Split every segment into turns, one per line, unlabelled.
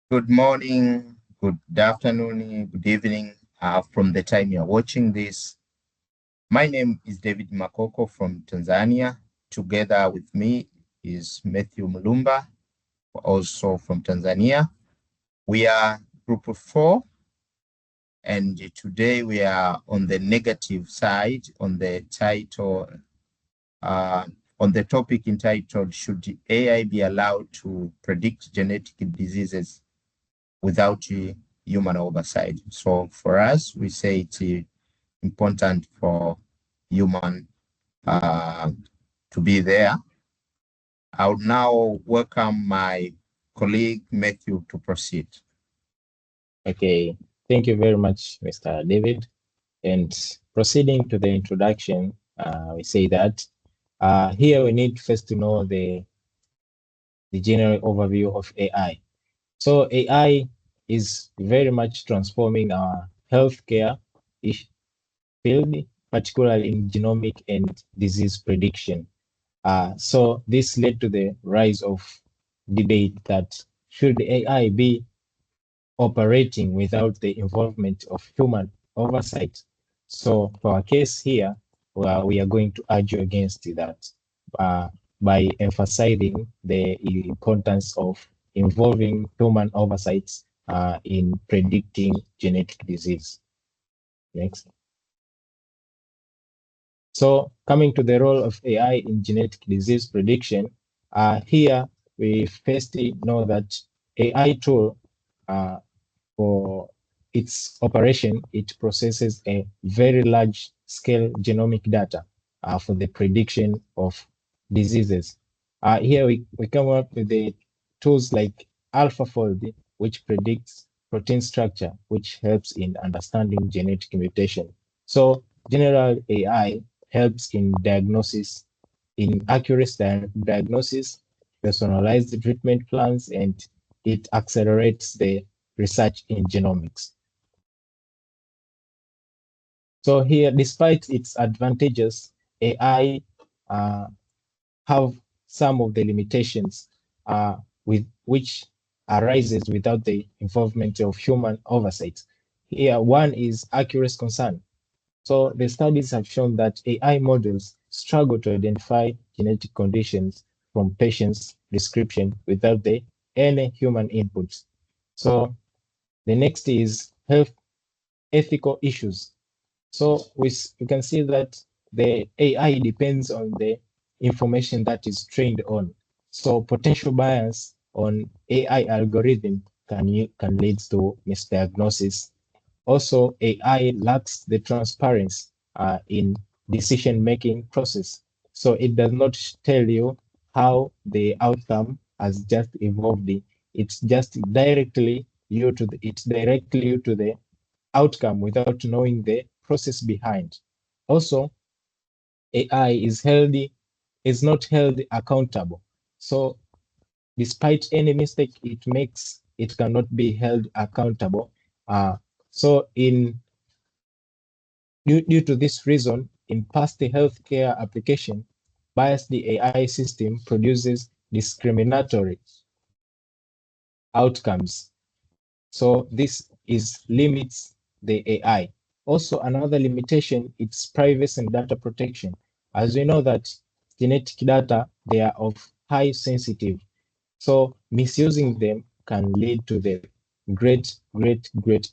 Good morning, good afternoon, good evening, from the time you're watching this. My name is David Makoko from Tanzania. Together with me is Matthew Mulumba, also from Tanzania. We are group of 4, and today we are on the negative side on the title, on the topic entitled, Should AI be allowed to predict genetic diseases without human oversight? So for us, we say it's important for human to be there. I would now welcome my colleague Matthew to proceed.
Okay, thank you very much, Mr. David. And proceeding to the introduction, we say that here we need first to know the general overview of AI. So AI is very much transforming our healthcare field, particularly in genomic and disease prediction. So this led to the rise of debate that should AI be operating without the involvement of human oversight. So for our case here, we are going to argue against that by emphasizing the importance of involving human oversights in predicting genetic disease. Next. So coming to the role of AI in genetic disease prediction, here we first know that AI tool for its operation, it processes a very large scale genomic data for the prediction of diseases. Here we come up with the tools like AlphaFold, which predicts protein structure, which helps in understanding genetic mutation. So general AI helps in diagnosis, in accurate diagnosis, personalized treatment plans, and it accelerates the research in genomics. So here, despite its advantages, AI have some of the limitations with which arises without the involvement of human oversight. Here, one is accuracy concern. So the studies have shown that AI models struggle to identify genetic conditions from patients' description without any human input. So the next is health ethical issues. So we can see that the AI depends on the information that is trained on. So potential bias on AI algorithm can lead to misdiagnosis. Also, AI lacks the transparency in decision-making process. So it does not tell you how the outcome has just evolved. It's just directly you to the outcome without knowing the process behind. Also, AI is not held accountable. So despite any mistake it makes, it cannot be held accountable. So due to this reason, in past healthcare application, biased AI system produces discriminatory outcomes. So this limits the AI. Also, another limitation is privacy and data protection. As we know that genetic data, they are of high sensitive. So misusing them can lead to the great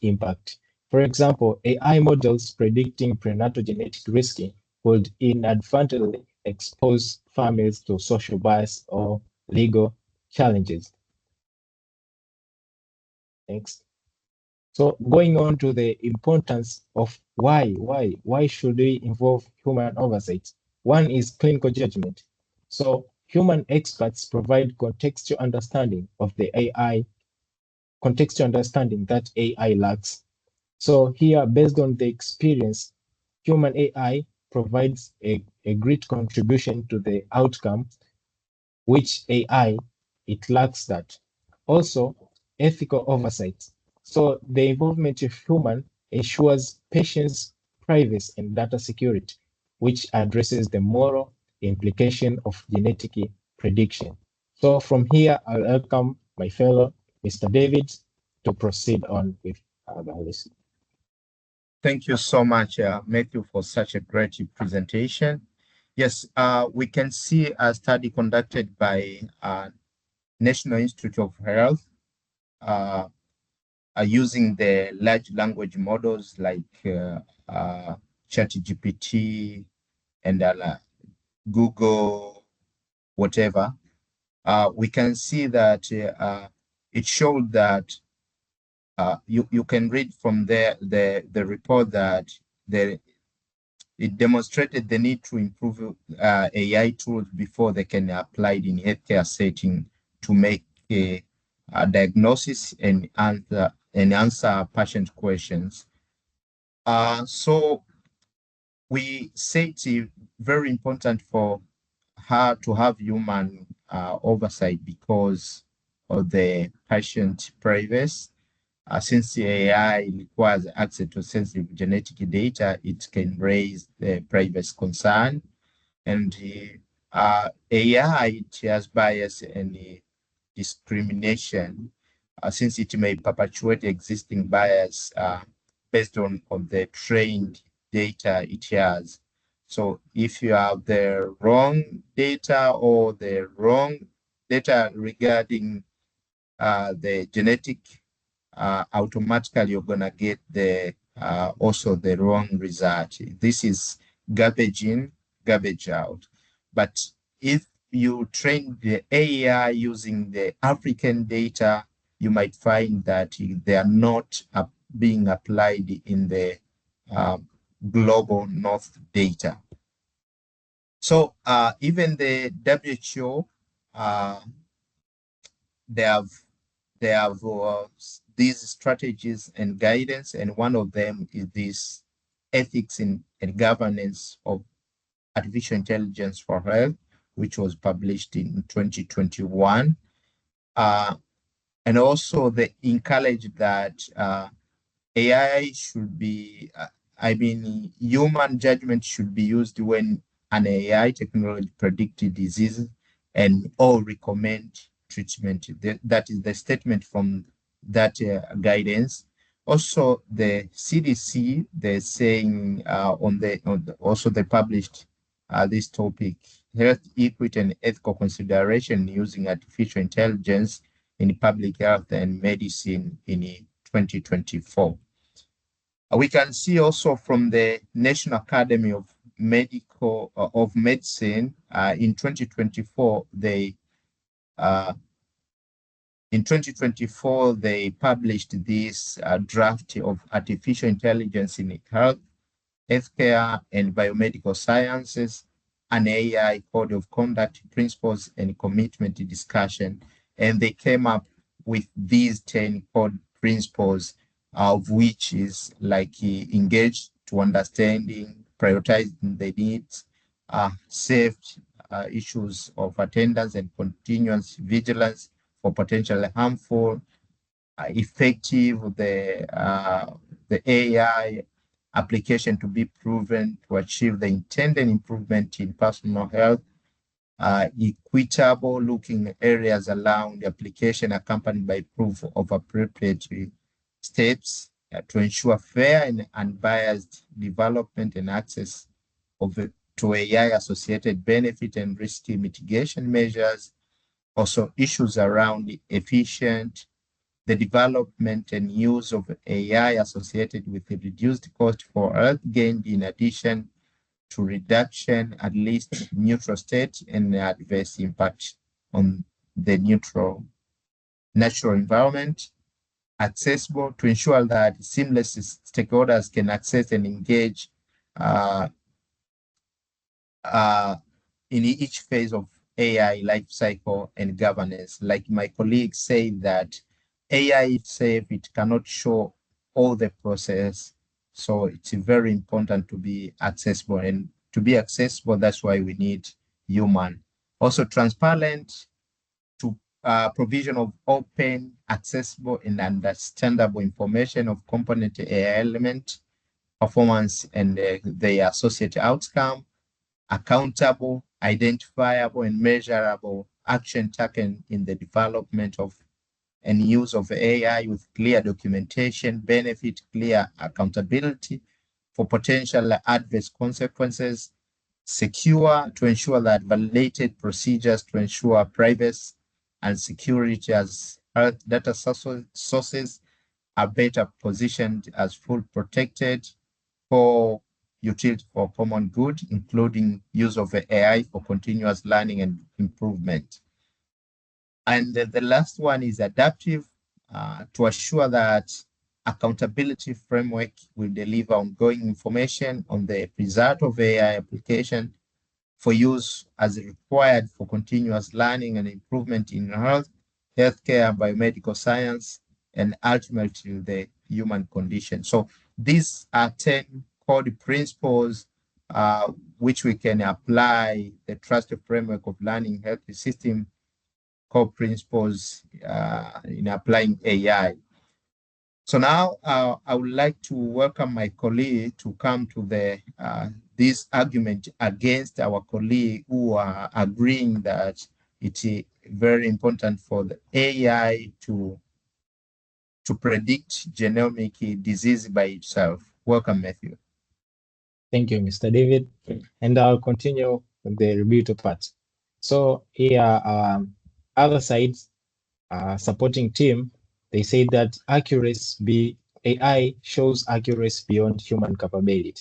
impact. For example, AI models predicting prenatal genetic risk could inadvertently expose families to social bias or legal challenges. Next. So going on to the importance of why should we involve human oversight? One is clinical judgment. So human experts provide contextual understanding of the AI, contextual understanding that AI lacks. So here, based on the experience, human AI provides a great contribution to the outcome, which AI, it lacks that. Also, ethical oversight. So the involvement of human ensures patients' privacy and data security, which addresses the moral implication of genetic prediction. So from here, I'll welcome my fellow Mr. David to proceed on with the list.
Thank you so much, Matthew, for such a great presentation. Yes, we can see a study conducted by National Institute of Health using the large language models like ChatGPT and Google, whatever. We can see that it showed that you can read from there the report that it demonstrated the need to improve AI tools before they can be applied in healthcare setting to make a diagnosis and answer patient questions. So we say it's very important for her to have human oversight because of the patient privacy. Since the AI requires access to sensitive genetic data, it can raise the privacy concern. And AI, it has bias and discrimination, since it may perpetuate existing bias based on the trained data it has. So if you have the wrong data or the wrong data regarding the genetic, automatically you're gonna get the also the wrong result. This is garbage in, garbage out. But if you train the AI using the African data, you might find that they are not being applied in the global North data. So even the WHO, they have these strategies and guidance, and one of them is this ethics and governance of artificial intelligence for health, which was published in 2021. And also they encourage that AI should be, human judgment should be used when an AI technology predicted diseases and or recommend treatment. That is the statement from that guidance. Also, the CDC, they're saying also they published this topic, health equity and ethical consideration using artificial intelligence in public health and medicine in 2024. We can see also from the National Academy of Medicine in 2024, they published this draft of artificial intelligence in health, healthcare, and biomedical sciences, an AI code of conduct, principles, and commitment discussion. And they came up with these 10 code principles, of which is like engage to understanding, prioritizing the needs, safe issues of attendance and continuous vigilance for potentially harmful, effective, the AI application to be proven to achieve the intended improvement in personal health, equitable, looking areas around the application accompanied by proof of appropriate steps to ensure fair and unbiased development and access to AI-associated benefit and risk mitigation measures. Also, issues around the development and use of AI associated with the reduced cost for health gained in addition to reduction, at least neutral state and adverse impact on the natural environment. Accessible to ensure that seamless stakeholders can access and engage in each phase of AI life cycle and governance. Like my colleagues say that AI itself, it cannot show all the process. So it's very important to be accessible, and to be accessible, that's why we need human. Also transparent to provision of open, accessible, and understandable information of component AI element, performance, and their associated outcome, accountable, identifiable, and measurable action taken in the development of and use of AI with clear documentation, benefit, clear accountability for potential adverse consequences, secure to ensure that validated procedures to ensure privacy and security as health data sources are better positioned as full protected for utility for common good, including use of AI for continuous learning and improvement. And the last one is adaptive to assure that accountability framework will deliver ongoing information on the result of AI application for use as required for continuous learning and improvement in health, healthcare, biomedical science, and ultimately the human condition. So these are 10 core principles which we can apply the trusted framework of learning healthy system core principles in applying AI. So now I would like to welcome my colleague to come to the this argument against our colleague who are agreeing that it is very important for the AI to predict genomic disease by itself. Welcome, Matthew.
Thank you, Mr. David. And I'll continue with the rebuttal part. So here, other sides, supporting team, they say that AI shows accuracy beyond human capability.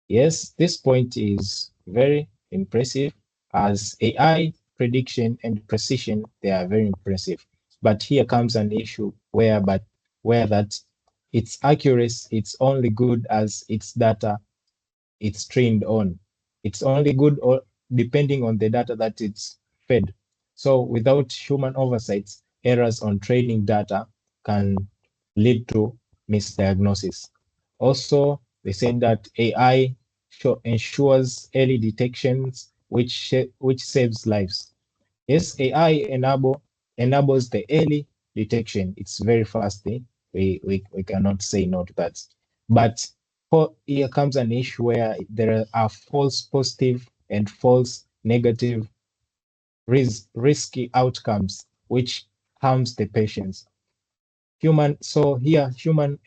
Yes, this point is very impressive, as AI prediction and precision, they are very impressive. But here comes an issue where that its accuracy, it's only good as its data it's trained on. It's only good or depending on the data that it's fed. So without human oversights, errors on training data can lead to misdiagnosis. Also, they said that AI ensures early detections, which saves lives. Yes, AI enables the early detection. It's very fast. We cannot say no to that. But here comes an issue where there are false positive and false negative risky outcomes, which harms the patients. Human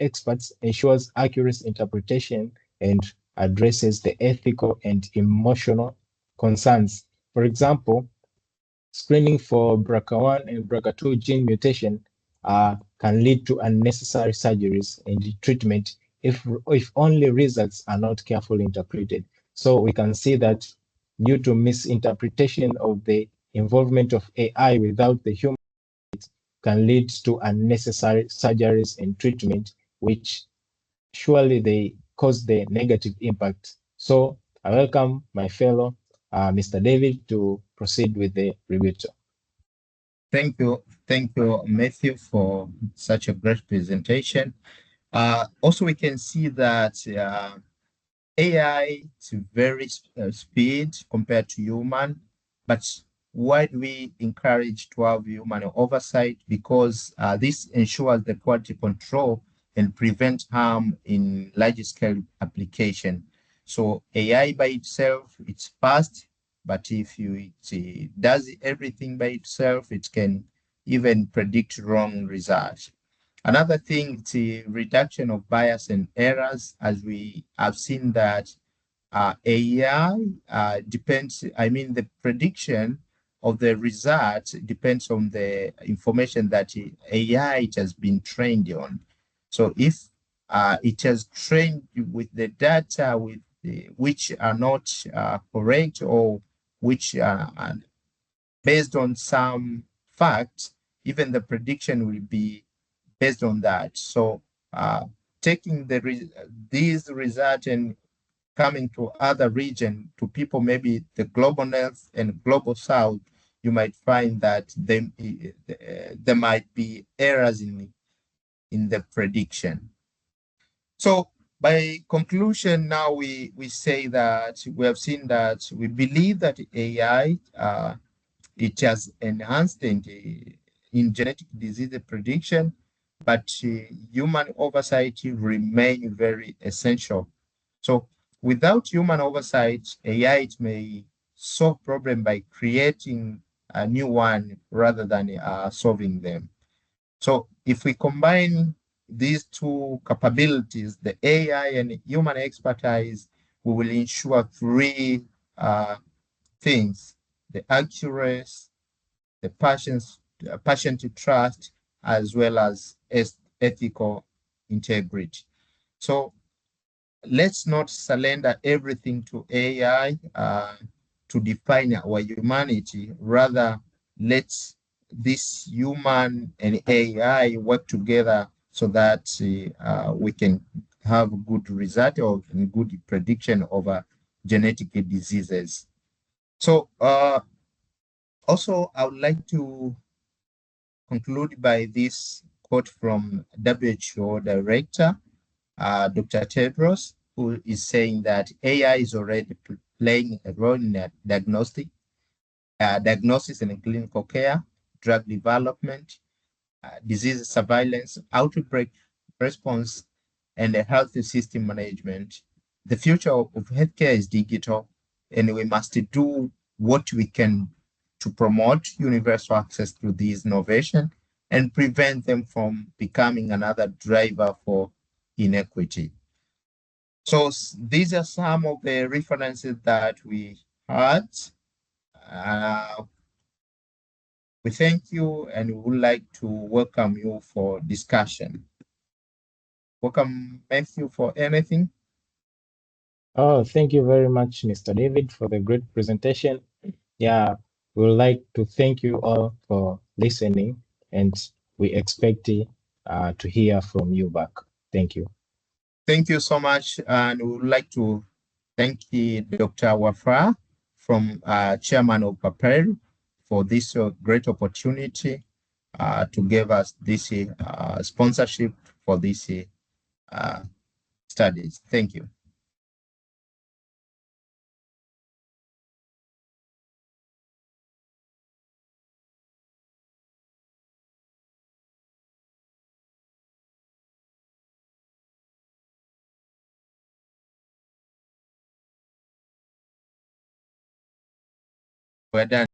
experts ensures accurate interpretation and addresses the ethical and emotional concerns. For example, screening for BRCA1 and BRCA2 gene mutation can lead to unnecessary surgeries and treatment if only results are not carefully interpreted. So we can see that due to misinterpretation of the involvement of AI without the human can lead to unnecessary surgeries and treatment, which surely they cause the negative impact. So I welcome my fellow, Mr. David, to proceed with the rebuttal.
Thank you, Matthew, for such a great presentation. Also, we can see that AI is very speed compared to human, but why do we encourage to have human oversight? Because this ensures the quality control and prevent harm in large scale application. So AI by itself, it's fast, but if it does everything by itself, it can even predict wrong results. Another thing is the reduction of bias and errors, as we have seen that AI depends, the prediction of the results depends on the information that AI it has been trained on. So if it has trained with the data which are not correct or which are based on some facts, even the prediction will be based on that. So taking these results and coming to other region, to people maybe the global north and global south, you might find that there might be errors in the prediction. So by conclusion, now we say that we have seen that we believe that AI it has enhanced in genetic disease prediction, but human oversight remain very essential. So without human oversight, AI it may solve problem by creating a new one rather than solving them. So if we combine these two capabilities, the AI and human expertise, we will ensure three things: the accuracy, the patient trust, as well as ethical integrity. So let's not surrender everything to AI to define our humanity. Rather, let's this human and AI work together so that we can have good result or good prediction over genetic diseases. So also, I would like to conclude by this quote from WHO Director, Dr. Tedros, who is saying that AI is already playing a role in diagnosis and clinical care, drug development, disease surveillance, outbreak response, and health system management. The future of healthcare is digital, and we must do what we can to promote universal access to these innovation and prevent them from becoming another driver for inequity. So these are some of the references that we had. Uh, we thank you and we would like to welcome you for discussion. Welcome, Matthew, for anything.
Oh, thank you very much, Mr. David, for the great presentation. Yeah, we would like to thank you all for listening, and we expect to hear from you back. Thank you.
Thank you so much. And we would like to thank Dr. Wafra from Chairman of PAPERI for this great opportunity to give us this sponsorship for these studies. Thank you. We're done.